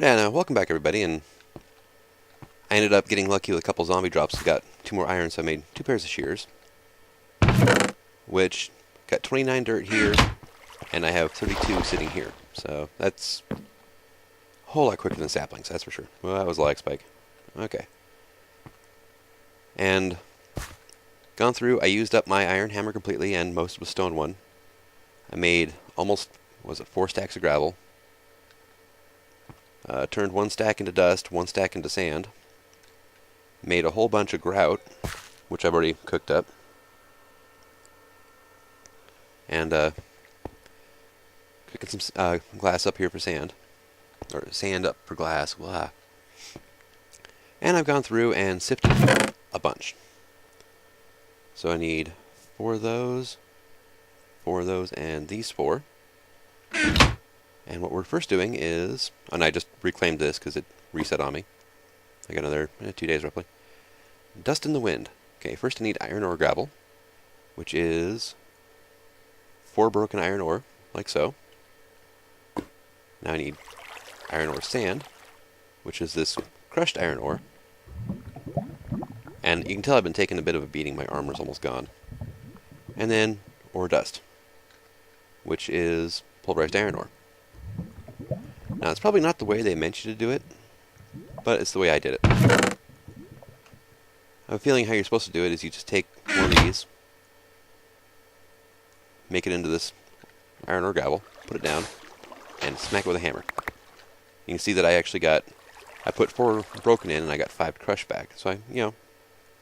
Alright, and welcome back everybody, and I ended up getting lucky with a couple zombie drops. Got 2 more iron, so I made 2 pairs of shears, which got 29 dirt here, and I have 32 sitting here. So that's a whole lot quicker than saplings, that's for sure. Well, that was a lag spike. Okay. And gone through, I used up my iron hammer completely, and most of the stone one. I made almost, 4 stacks of gravel. Turned 1 stack into dust, 1 stack into sand. Made a whole bunch of grout, which I've already cooked up. And cooking some glass up here for sand. Or sand up for glass. Blah. And I've gone through and sifted a bunch. So I need 4 of those, and these 4. And what we're first doing is, and I just reclaimed this because it reset on me. I got another 2 days roughly. Dust in the wind. Okay, first I need iron ore gravel, which is 4 broken iron ore, like so. Now I need iron ore sand, which is this crushed iron ore. And you can tell I've been taking a bit of a beating, my armor's almost gone. And then ore dust, which is pulverized iron ore. Now, it's probably not the way they meant you to do it, but it's the way I did it. I have a feeling how you're supposed to do it is you just take one of these, make it into this iron ore gravel, put it down, and smack it with a hammer. You can see that I put 4 broken in and I got 5 crushed back. So a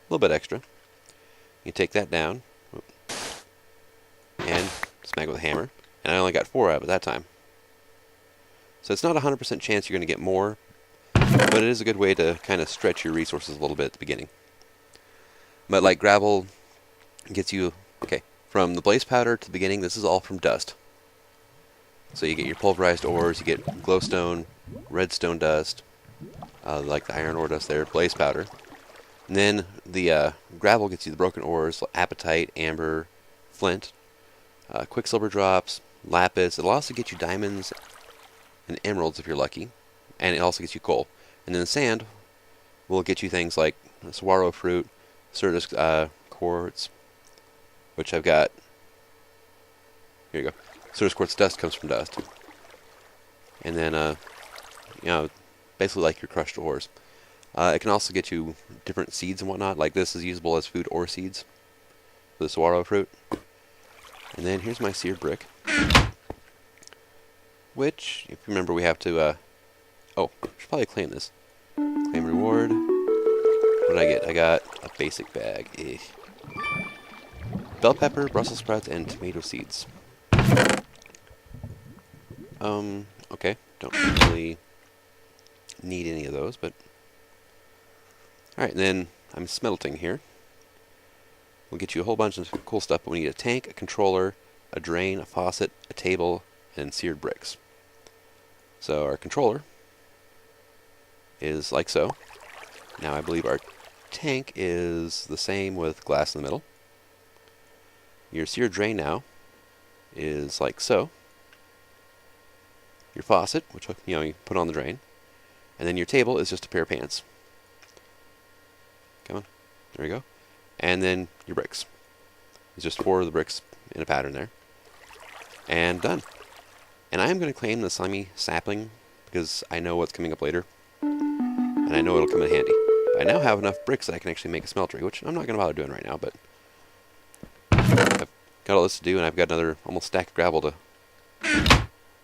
little bit extra. You take that down, and smack it with a hammer, and I only got 4 out of it that time. So it's not a 100% chance you're going to get more, but it is a good way to kind of stretch your resources a little bit at the beginning. But like gravel gets you, okay, from the blaze powder to the beginning, this is all from dust. So you get your pulverized ores, you get glowstone, redstone dust, like the iron ore dust there, blaze powder. And then the gravel gets you the broken ores, apatite, amber, flint, quicksilver drops, lapis. It'll also get you diamonds and emeralds if you're lucky, and it also gets you coal. And then the sand will get you things like saguaro fruit, certus quartz, which I've got. Here you go. Certus quartz dust comes from dust, and then basically like your crushed ores. It can also get you different seeds and whatnot. Like this is usable as food or seeds for the saguaro fruit. And then here's my seared brick, which, if you remember, we have to, should probably claim this. Claim reward. What did I get? I got a basic bag. Bell pepper, Brussels sprouts, and tomato seeds. Okay. Don't really need any of those, but... Alright, then I'm smelting here. We'll get you a whole bunch of cool stuff, but we need a tank, a controller, a drain, a faucet, a table, and seared bricks. So our controller is like so. Now I believe our tank is the same with glass in the middle. Your seared drain now is like so. Your faucet, which you put on the drain, and then your table is just a pair of pants. Come on, there we go. And then your bricks. It's just 4 of the bricks in a pattern there. And done. And I am going to claim the slimy sapling because I know what's coming up later. And I know it'll come in handy. But I now have enough bricks that I can actually make a smeltery, which I'm not going to bother doing right now, but I've got all this to do, and I've got another almost stack of gravel to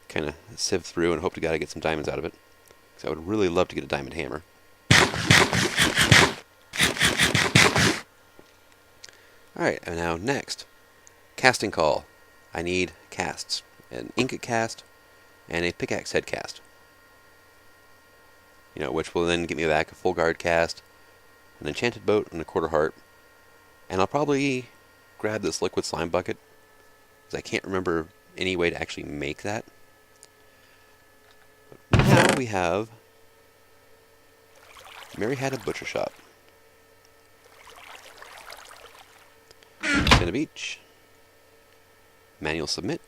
kind of sieve through and hope to God I get some diamonds out of it. Because I would really love to get a diamond hammer. Alright, and now next, casting call. I need casts. An ingot cast and a pickaxe head cast. Which will then get me back a full guard cast, an enchanted boat, and a quarter heart. And I'll probably grab this liquid slime bucket, because I can't remember any way to actually make that. But now we have Mary had a butcher shop. Tin of each. Manual submit.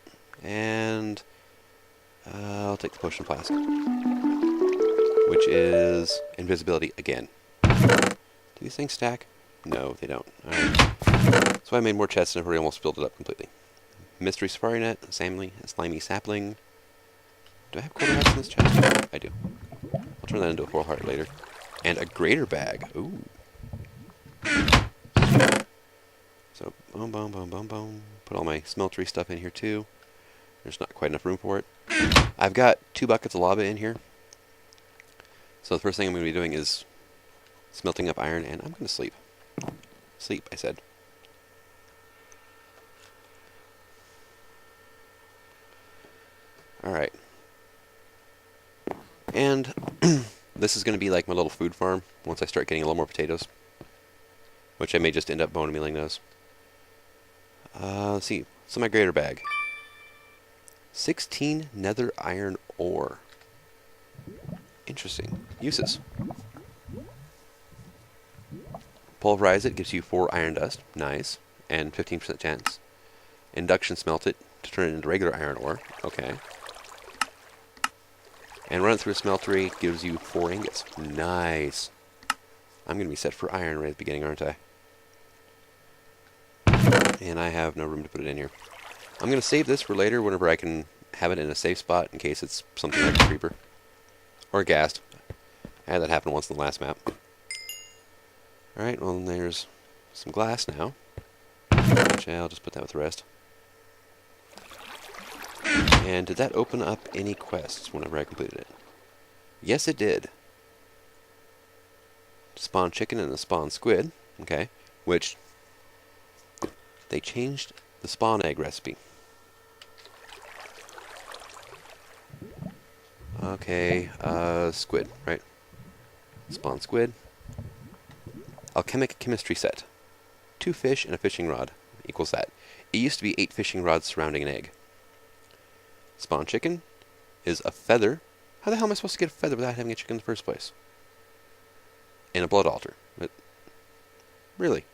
And I'll take the potion flask. which is invisibility again. Do these things stack? No, they don't. Alright. So I made more chests and I've already almost filled it up completely. Mystery Safari Net, Slimy Sapling. Do I have quarter hearts in this chest? I do. I'll turn that into a full heart later. And a greater bag. Ooh. So, boom, boom, boom, boom, boom. Put all my smeltery stuff in here too. There's not quite enough room for it. I've got 2 buckets of lava in here. So the first thing I'm going to be doing is smelting up iron, and I'm going to sleep. Sleep, I said. Alright. And this is going to be like my little food farm once I start getting a little more potatoes. Which I may just end up bone mealing those. Let's see. So my greater bag. 16 nether iron ore. Interesting. Uses. Pulverize it gives you 4 iron dust. Nice. And 15% chance. Induction smelt it to turn it into regular iron ore. Okay. And run it through a smeltery gives you 4 ingots. Nice. I'm going to be set for iron right at the beginning, aren't I? And I have no room to put it in here. I'm going to save this for later whenever I can have it in a safe spot in case it's something like a creeper. Or a ghast. I had that happen once in the last map. Alright, well there's some glass now. Which I'll just put that with the rest. And did that open up any quests whenever I completed it? Yes, it did. Spawn chicken and a spawn squid. Okay. Which they changed the spawn egg recipe. Okay, squid, right? Spawn squid. Alchemic chemistry set. 2 fish and a fishing rod equals that. It used to be 8 fishing rods surrounding an egg. Spawn chicken is a feather. How the hell am I supposed to get a feather without having a chicken in the first place? And a blood altar. But really?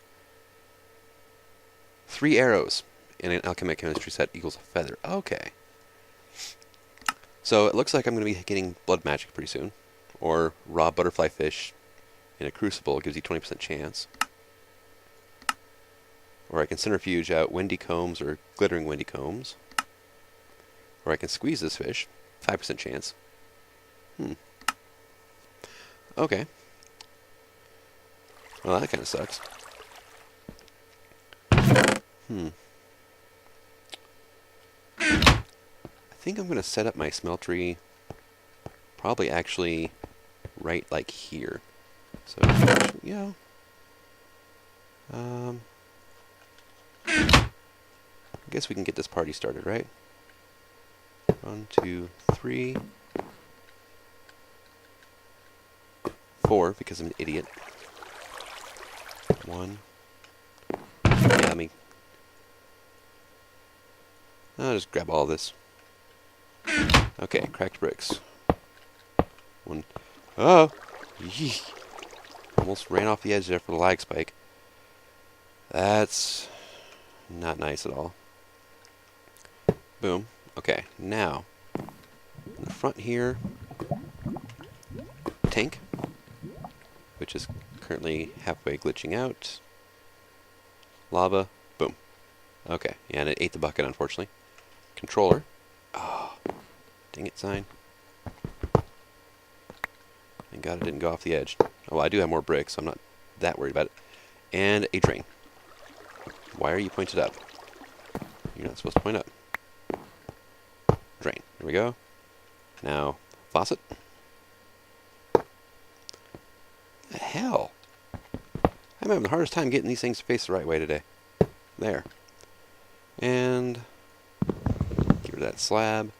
3 arrows in an alchemic chemistry set equals a feather. Okay. So it looks like I'm going to be getting blood magic pretty soon. Or raw butterfly fish in a crucible gives you 20% chance. Or I can centrifuge out windy combs or glittering windy combs. Or I can squeeze this fish. 5% chance. Okay. Well, that kind of sucks. I think I'm going to set up my smeltery probably actually right like here. So, yeah. I guess we can get this party started, right? 1, 2, 3, 4, because I'm an idiot. 1. Yeah, let me... I'll just grab all this. Okay, cracked bricks. 1. Oh! Yee. Almost ran off the edge there for the lag spike. That's not nice at all. Boom. Okay, now, in the front here, tank, which is currently halfway glitching out. Lava. Boom. Okay, yeah, and it ate the bucket, unfortunately. Controller. Oh, dang it, sign. Thank God it didn't go off the edge. Oh, well, I do have more bricks, so I'm not that worried about it. And a drain. Why are you pointed up? You're not supposed to point up. Drain. There we go. Now, faucet. The hell? I'm having the hardest time getting these things to face the right way today. There. And get rid of that slab.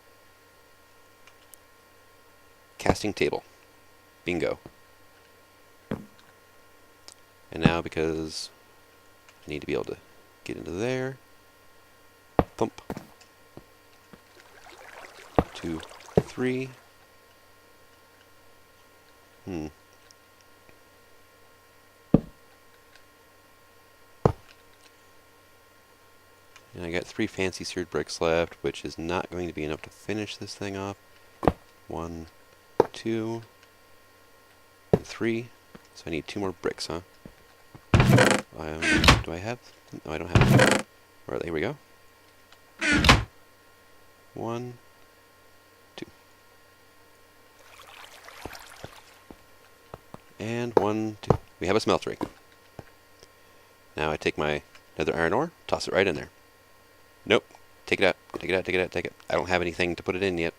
Casting table. Bingo. And now, because I need to be able to get into there. Thump. 2, 3. And I got 3 fancy seared bricks left, which is not going to be enough to finish this thing off. 1, 2. 3. So I need 2 more bricks, huh? Do I have? No, I don't have them. Alright, here we go. 1, 2. And 1, 2. We have a smeltery. Now I take my nether iron ore, toss it right in there. Nope. Take it out. Take it out, take it out, take it. I don't have anything to put it in yet.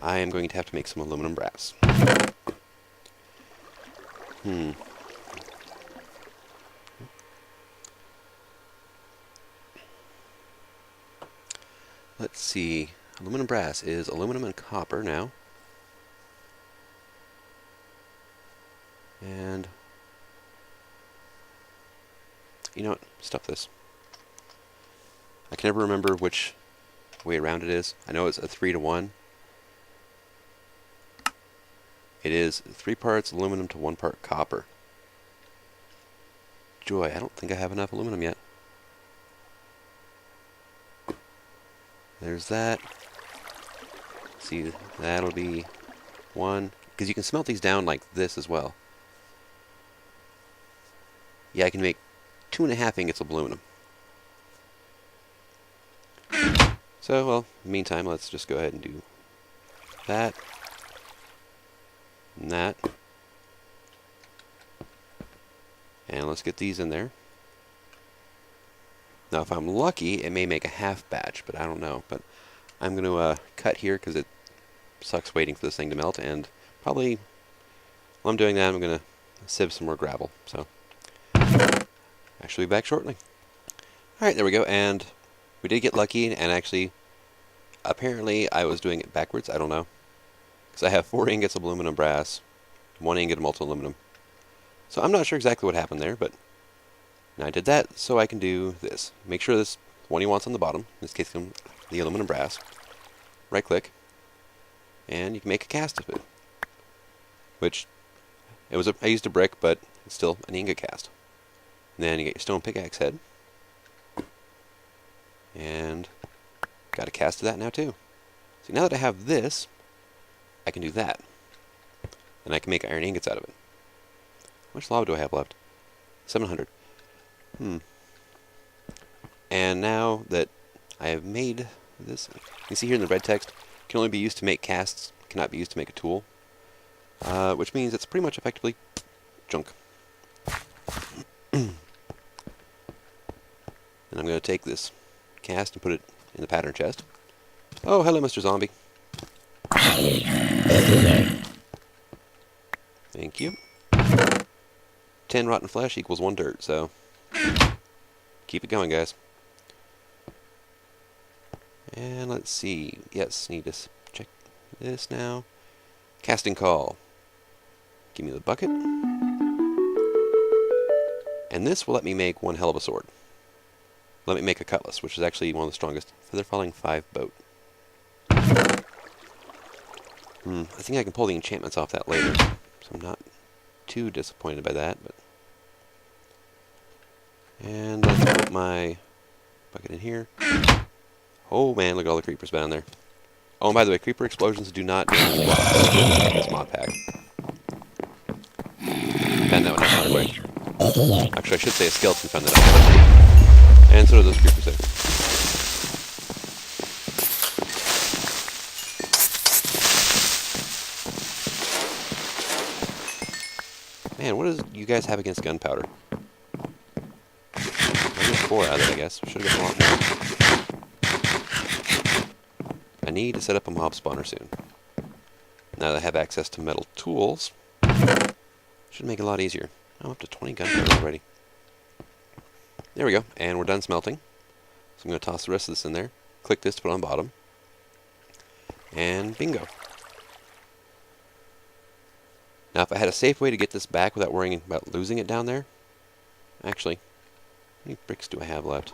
I am going to have to make some aluminum brass. Let's see. Aluminum brass is aluminum and copper now. And you know what? Stuff this. I can never remember which way around it is. I know it's a 3 to 1. It is 3 parts aluminum to 1 part copper. Joy, I don't think I have enough aluminum yet. There's that. See, that'll be 1. Because you can smelt these down like this as well. Yeah, I can make 2.5 ingots of aluminum. So, well, in the meantime, let's just go ahead and do that. And that. And let's get these in there. Now, if I'm lucky, it may make a half batch, but I don't know. But I'm going to cut here because it sucks waiting for this thing to melt. And probably while I'm doing that, I'm going to sieve some more gravel. So I shall be back shortly. Alright, there we go. And we did get lucky. And actually, apparently, I was doing it backwards. I don't know. Because I have 4 ingots of aluminum brass, 1 ingot of molten aluminum. So I'm not sure exactly what happened there, but now I did that so I can do this. Make sure this one you want's on the bottom, in this case the aluminum brass. Right click, and you can make a cast of it. Which, I used a brick, but it's still an ingot cast. And then you get your stone pickaxe head. And got a cast of that now too. See, now that I have this, I can do that. And I can make iron ingots out of it. How much lava do I have left? 700. And now that I have made this, you can see here in the red text, can only be used to make casts, cannot be used to make a tool. Which means it's pretty much effectively junk. And I'm going to take this cast and put it in the pattern chest. Oh, hello, Mr. Zombie. Thank you. 10 rotten flesh equals 1 dirt, so keep it going, guys. And let's see. Yes, need to check this now. Casting call. Give me the bucket. And this will let me make one hell of a sword. Let me make a cutlass, which is actually one of the strongest. Feather Falling 5 boat. I think I can pull the enchantments off that later, so I'm not too disappointed by that. But and let's put my bucket in here. Oh man, look at all the creepers down there. Oh, and by the way, creeper explosions do not this mod pack. And that one out of the way. Actually, I should say a skeleton found that out. And so do those creepers there. Man, what does you guys have against gunpowder? I get 4 out of it, I guess. Should have gotten a lot more. I need to set up a mob spawner soon. Now that I have access to metal tools, should make it a lot easier. I'm up to 20 gunpowder already. There we go, and we're done smelting. So I'm going to toss the rest of this in there. Click this to put on bottom. And bingo. Now if I had a safe way to get this back without worrying about losing it down there, actually, how many bricks do I have left?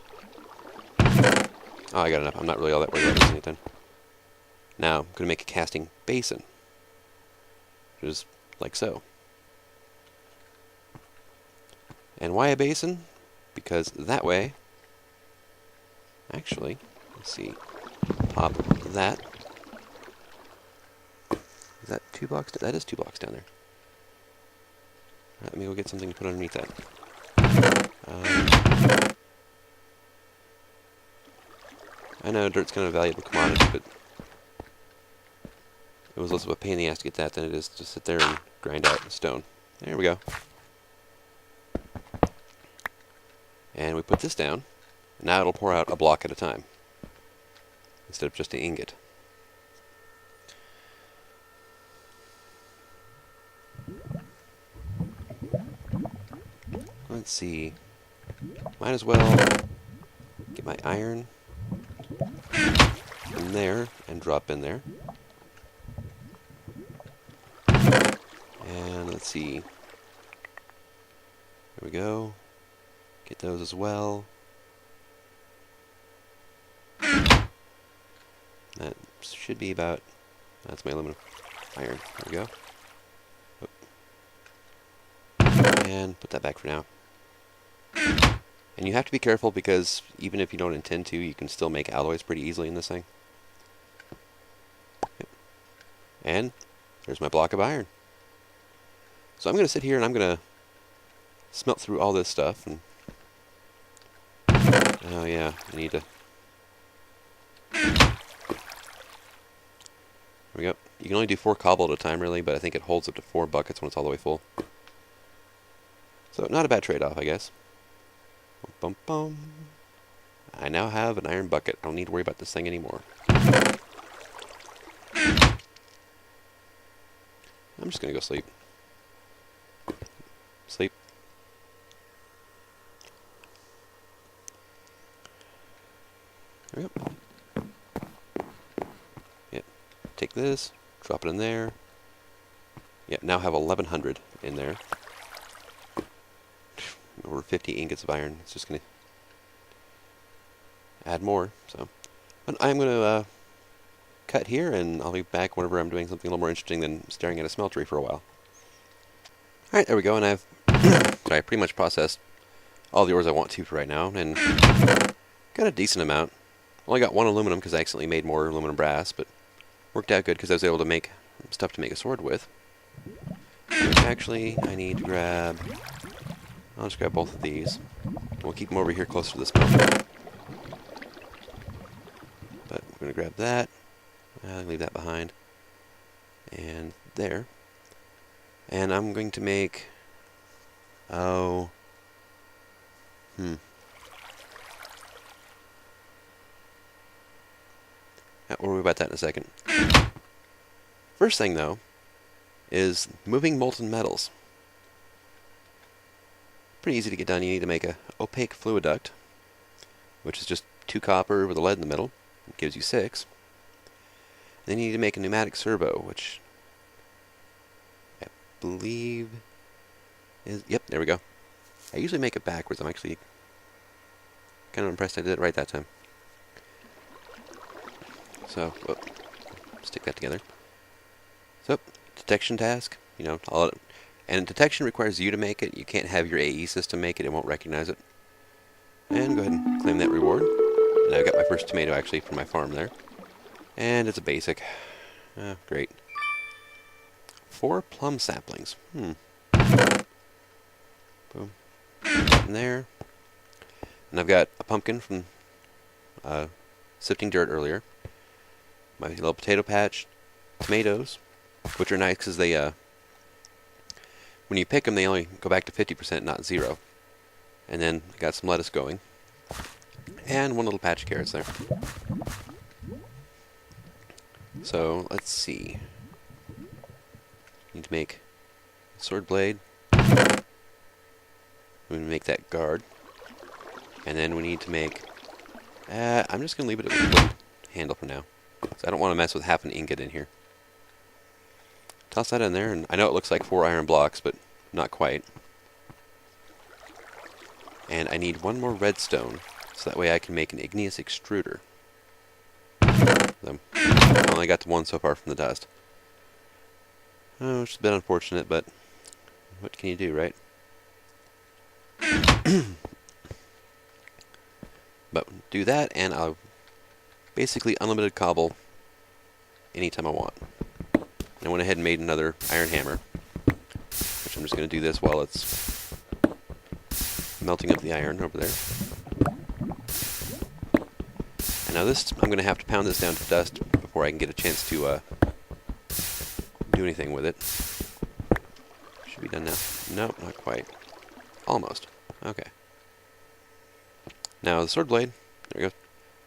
Oh, I got enough. I'm not really all that worried about losing it then. Now I'm going to make a casting basin, which is like so. And why a basin? Because that way, actually, let's see, pop that Is that 2 blocks? That is 2 blocks down there. Alright, let me go get something to put underneath that. I know dirt's kind of a valuable commodity, but it was less of a pain in the ass to get that than it is to sit there and grind out stone. There we go. And we put this down. Now it'll pour out a block at a time, instead of just an ingot. Let's see. Might as well get my iron in there and drop in there. And let's see. There we go. Get those as well. That should be about... That's my aluminum. Iron. There we go. Oop. And put that back for now. And you have to be careful because even if you don't intend to, you can still make alloys pretty easily in this thing. Yep. And there's my block of iron. So I'm going to sit here and I'm going to smelt through all this stuff. And oh yeah, I need to... There we go. You can only do 4 cobble at a time really, but I think it holds up to 4 buckets when it's all the way full. So not a bad trade-off, I guess. Bum, bum, bum. I now have an iron bucket. I don't need to worry about this thing anymore. I'm just going to go sleep. Sleep. There we go. Yep. Take this, drop it in there. Yep, now have 1100 in there. Over 50 ingots of iron. It's just going to add more. So, but I'm going to cut here, and I'll be back whenever I'm doing something a little more interesting than staring at a smeltery for a while. Alright, there we go, and I've sorry, pretty much processed all the ores I want to for right now, and got a decent amount. Only got 1 aluminum because I accidentally made more aluminum brass, but worked out good because I was able to make stuff to make a sword with. Actually, I need to grab... I'll just grab both of these. We'll keep them over here closer to the smelter. But I'm going to grab that. I'll leave that behind. And there. And I'm going to make... I'll worry about that in a second. First thing, though, is moving molten metals. Pretty easy to get done. You need to make a opaque fluid duct, which is just 2 copper with a lead in the middle. It gives you 6. Then you need to make a pneumatic servo, which I believe is... Yep, there we go. I usually make it backwards. I'm actually kind of impressed I did it right that time. So, stick that together. So, detection task. You know, and detection requires you to make it. You can't have your AE system make it. It won't recognize it. And go ahead and claim that reward. And I've got my first tomato actually from my farm there. And it's a basic. Great. 4 plum saplings. Boom. Put that in there. And I've got a pumpkin from sifting dirt earlier. My little potato patch. Tomatoes, which are nice because they... when you pick them, they only go back to 50%, not 0. And then I got some lettuce going. And 1 little patch of carrots there. So, let's see. Need to make a sword blade. We need to make that guard. And then we need to make... I'm just going to leave it at a wooden handle for now. So I don't want to mess with half an ingot in here. Toss that in there, and I know it looks like 4 iron blocks, but not quite. And I need 1 more redstone, so that way I can make an igneous extruder. I only got to 1 so far from the dust. Oh, it's a bit unfortunate, but what can you do, right? But do that, and I'll basically unlimited cobble anytime I want. I went ahead and made another iron hammer, which I'm just going to do this while it's melting up the iron over there. And now this, I'm going to have to pound this down to dust before I can get a chance to do anything with it. Should be done now. Nope, not quite. Almost. Okay. Now the sword blade, there we go.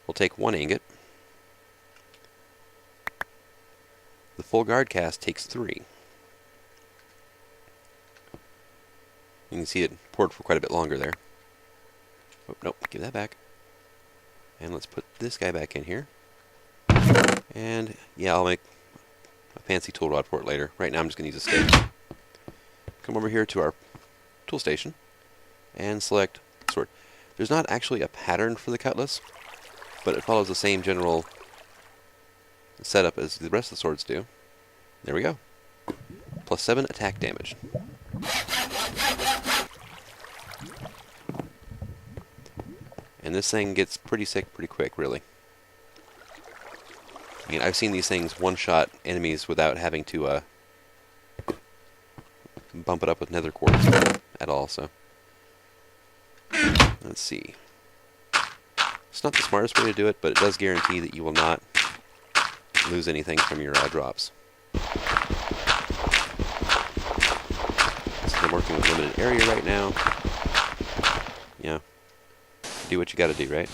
We'll take 1 ingot. The full guard cast takes 3. You can see it poured for quite a bit longer there. Oh, nope, give that back. And let's put this guy back in here. And yeah, I'll make a fancy tool rod for it later. Right now I'm just going to use a stick. Come over here to our tool station and select sword. There's not actually a pattern for the cutlass, but it follows the same general setup as the rest of the swords do. There we go. Plus 7 attack damage. And this thing gets pretty sick pretty quick, really. I mean, I've seen these things one-shot enemies without having to bump it up with nether quartz at all, so. Let's see. It's not the smartest way to do it, but it does guarantee that you will not lose anything from your drops. So I'm working with limited area right now. Yeah. Do what you gotta do, right?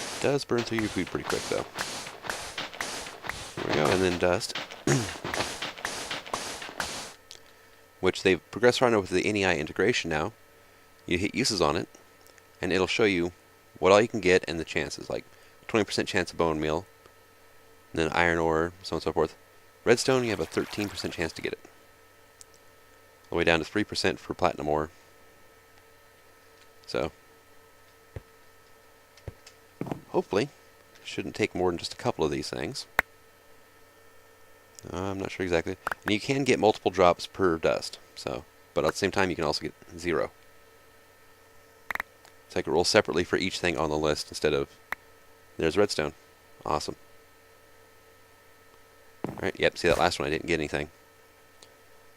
It does burn through your food pretty quick, though. There we go, and then dust. Which they've progressed around with the NEI integration now. You hit uses on it, and it'll show you what all you can get and the chances, like 20% chance of bone meal, and then iron ore, so on and so forth. Redstone, you have a 13% chance to get it. All the way down to 3% for platinum ore. So, hopefully, shouldn't take more than just a couple of these things. I'm not sure exactly. And you can get multiple drops per dust, so, but at the same time you can also get 0. So I can roll separately for each thing on the list instead of... There's redstone. Awesome. Alright, yep, see that last one I didn't get anything.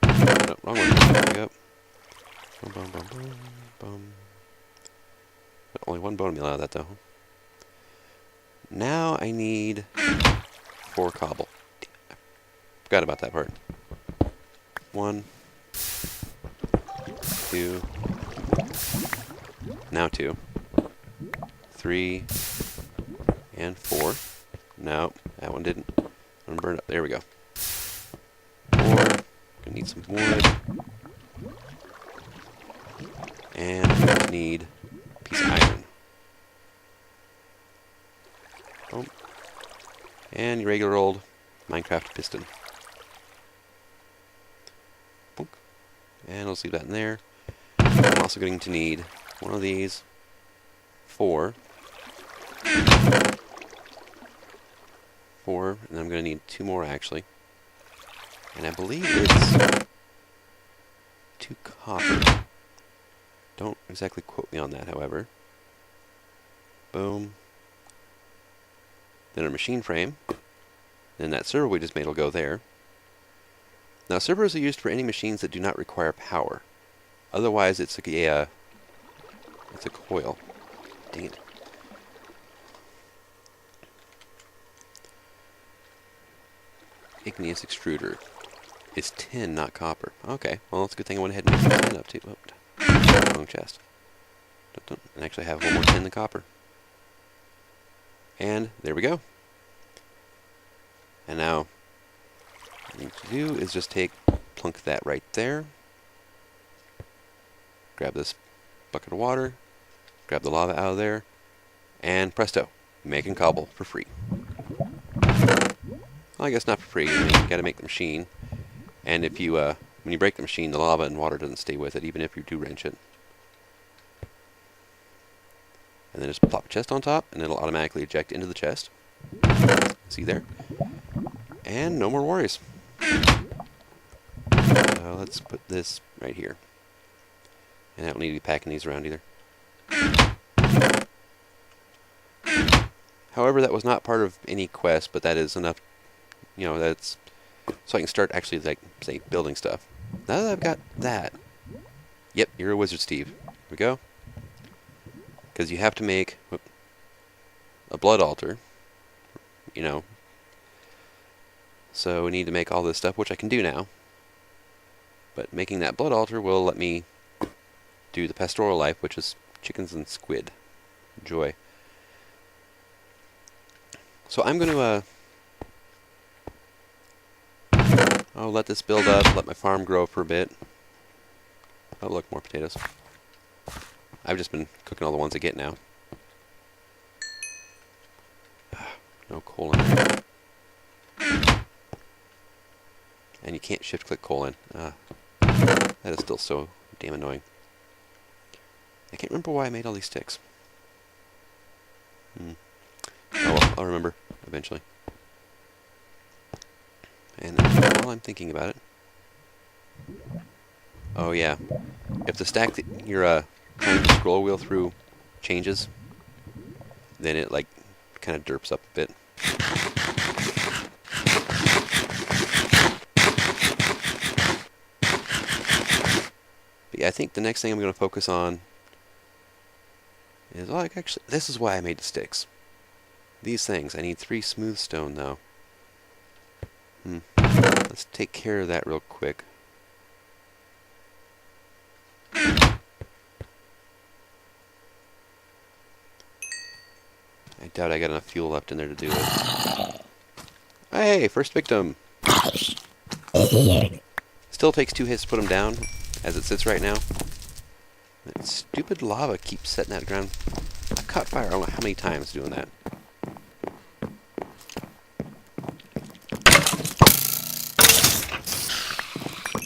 No, wrong one. There we go. Boom, boom, boom, boom, boom. Only 1 bone meal out of that though. Now I need 4 cobble. Forgot about that part. 1, 2, now 2, 3, and 4. No, that one didn't. One burned up. There we go. 4. Gonna need some wood. And I'm going to need a piece of iron. Boom. And your regular old Minecraft piston. Boom. And let's leave that in there. I'm also going to need one of these. 4. 4, and then I'm going to need 2 more actually. And I believe it's 2 copper. Don't exactly quote me on that, however. Boom. Then a machine frame. Then that server we just made will go there. Now servers are used for any machines that do not require power. Otherwise it's a coil. Dang it. Igneous extruder. It's tin, not copper. Okay, well it's a good thing I went ahead and mixed the tin up too. Oh, wrong chest. And actually I have 1 more tin than copper. And there we go. And now, what you need to do is just plunk that right there. Grab this bucket of water. Grab the lava out of there. And presto, making cobble for free. Well, I guess not for free. I mean, you gotta make the machine. And if you, when you break the machine, the lava and water doesn't stay with it, even if you do wrench it. And then just plop a chest on top, and it'll automatically eject into the chest. See there? And no more worries. Let's put this right here. And I don't need to be packing these around either. However, that was not part of any quest, but that is enough, that's so I can start actually, like, say, building stuff. Now that I've got that, yep, you're a wizard, Steve. Here we go. Because you have to make a blood altar, So we need to make all this stuff, which I can do now. But making that blood altar will let me do the pastoral life, which is chickens and squid. Enjoy. So I'm going to let this build up, let my farm grow for a bit. Oh, look, more potatoes. I've just been cooking all the ones I get now. No coal in there. And you can't shift-click coal in. That is still so damn annoying. I can't remember why I made all these sticks. Oh well, I'll remember eventually. And while I'm thinking about it... Oh yeah, if the stack that you're trying to scroll wheel through changes, then it like kind of derps up a bit. But yeah, I think the next thing I'm going to focus on is, like, actually, this is why I made the sticks. These things. I need 3 smooth stone, though. Let's take care of that real quick. I doubt I got enough fuel left in there to do it. Hey, first victim! Still takes 2 hits to put him down, as it sits right now. That stupid lava keeps setting that ground. I caught fire I don't know how many times doing that.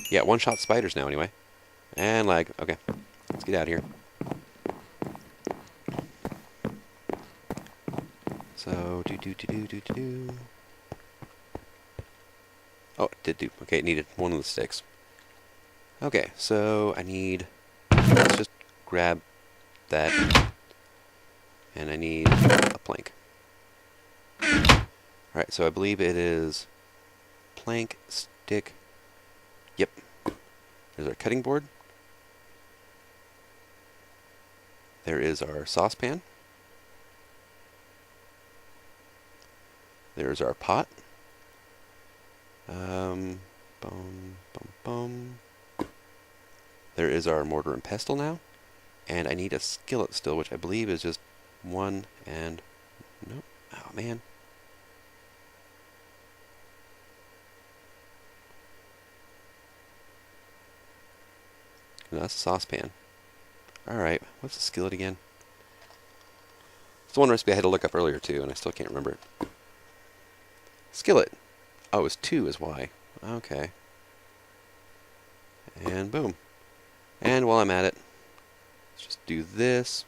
Yeah, one-shot spiders now anyway. And lag. Okay, let's get out of here. So, do. Oh, it did do. Okay, it needed one of the sticks. Okay, so I need... Let's just grab that. And I need a plank. Alright, so I believe it is plank, stick. Yep. There's our cutting board. There is our saucepan. There's our pot. There is our mortar and pestle now. And I need a skillet still, which I believe is just 1 and... Nope. Oh, man. No, that's a saucepan. Alright, what's the skillet again? It's the one recipe I had to look up earlier, too, and I still can't remember it. Skillet. Oh, it was 2 is why. Okay. And boom. And while I'm at it, let's just do this.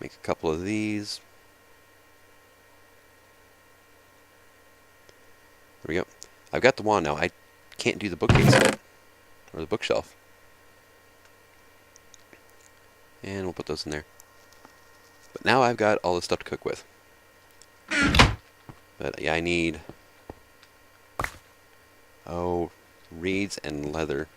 Make a couple of these. There we go. I've got the wand now. I can't do the bookcase yet. Or the bookshelf. And we'll put those in there. But now I've got all the stuff to cook with. But yeah, I need... Oh, reeds and leather.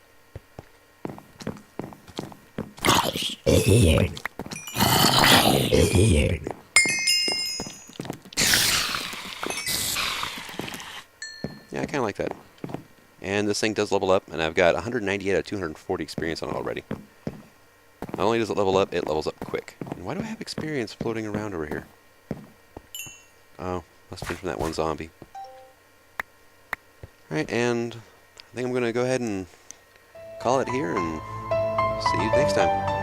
Yeah, I kind of like that. And this thing does level up, and I've got 198 out of 240 experience on it already. Not only does it level up, it levels up quick. And why do I have experience floating around over here? Oh, must be from that one zombie. Alright, and I think I'm going to go ahead and call it here, and see you next time.